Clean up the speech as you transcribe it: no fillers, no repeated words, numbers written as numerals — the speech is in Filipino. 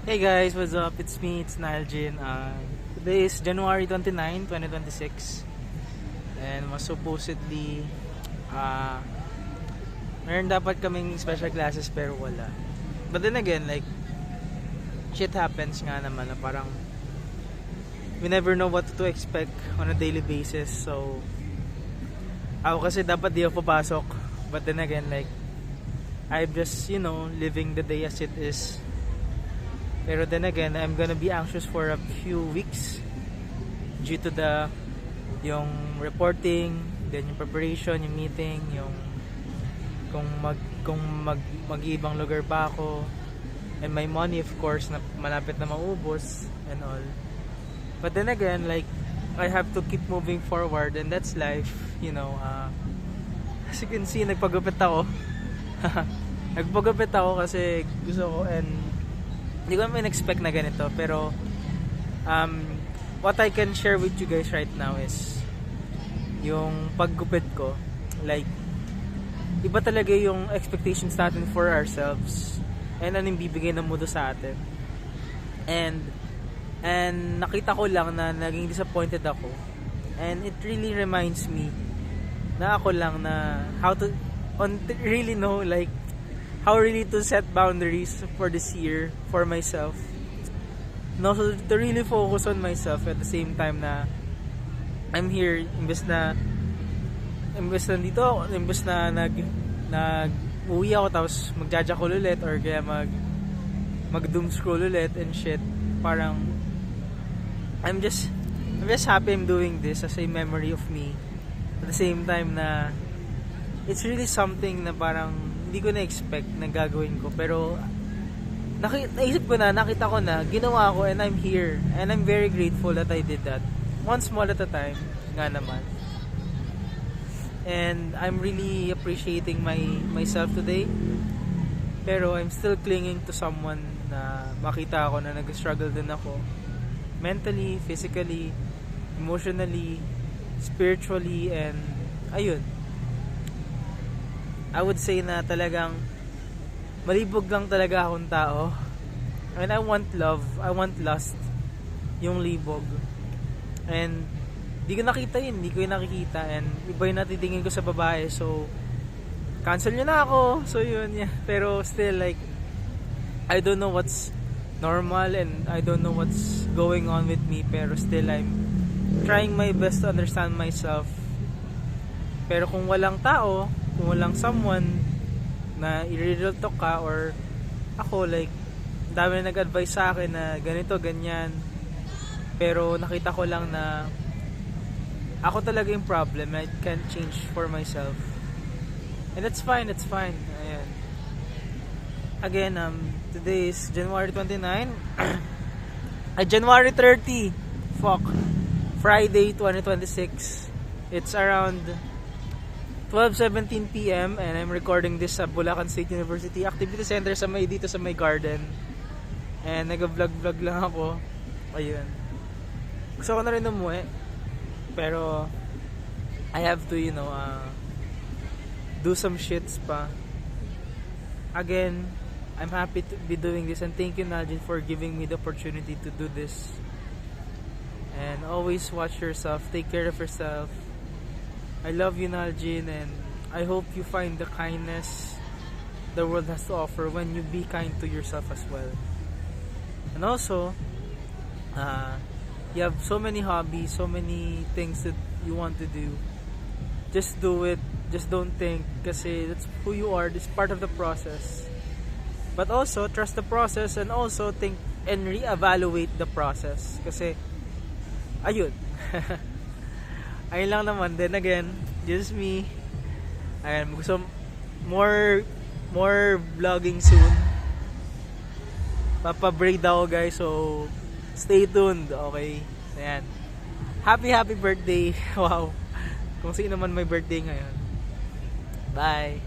Hey guys, what's up? It's me, it's Naljin. Today is January 29, 2026. And was supposedly, uh, meron dapat kaming special classes pero wala. But then again, like, shit happens nga naman na parang we never know what to expect on a daily basis. So, ako kasi dapat di ako papasok. But then again, like, I'm just, living the day as it is. Pero then again, I'm gonna be anxious for a few weeks due to yung reporting, then yung preparation, yung meeting, yung kung mag-ibang lugar pa ako, and my money of course na malapit na maubos and all. But then again, like, I have to keep moving forward and that's life, as you can see, nagpagupit ako. Nagpagupit ako kasi gusto ko, and hindi ko naman expect na ganito, pero what I can share with you guys right now is yung paggupit ko. Like, iba talaga yung expectations natin for ourselves and anong bibigay ng mundo sa atin. And nakita ko lang na naging disappointed ako, and it really reminds me na ako lang na really know, like, how really to set boundaries for this year for myself. No, so to really focus on myself at the same time na I'm here, imbes na uwi ako tapos magjajakol ulit or kaya mag doom scroll ulit and shit. Parang I'm just happy I'm doing this as a memory of me. At the same time na it's really something na parang hindi ko na-expect na gagawin ko, pero naisip ko na, nakita ko na, ginawa ko, and I'm here, and I'm very grateful that I did that, one small at a time nga naman. And I'm really appreciating myself today, pero I'm still clinging to someone na makita ako na nag-struggle din ako, mentally, physically, emotionally, spiritually, and ayun, I would say na talagang malibog lang talaga akong tao. And I want love, I want lust, yung libog. And di ko nakita yun, di ko yung nakikita. And iba yung natitingin ko sa babae. So, cancel nyo na ako. So yun, yeah. Pero still, like, I don't know what's normal and I don't know what's going on with me. Pero still, I'm trying my best to understand myself. Pero kung walang tao, kung walang someone na i-real talk ka, or ako, like, dami na nag-advise sa akin na ganito, ganyan, pero nakita ko lang na ako talaga yung problem, I can't change for myself, and that's fine. Ayan. Again, today is January 29 January 30, Friday 2026. It's around 12:17 PM and I'm recording this sa Bulacan State University Activity Center dito sa may garden. And nag-vlog lang ako. Ayun. Gusto ko na rin umuwi. Pero I have to, do some shits pa. Again, I'm happy to be doing this, and thank you, Najin, for giving me the opportunity to do this. And always watch yourself, take care of yourself. I love you, Naljin, and I hope you find the kindness the world has to offer when you be kind to yourself as well. And also, you have so many hobbies, so many things that you want to do. Just do it. Just don't think, kasi that's who you are. It's part of the process. But also, trust the process, and also think and reevaluate the process. Kasi, ayun. Ayun lang naman. Then again, just me. Ayan, gusto more vlogging soon. Papa-break ako, guys, so stay tuned. Okay. Ayan. Happy birthday. Wow. Kung sino man may birthday ngayon. Bye.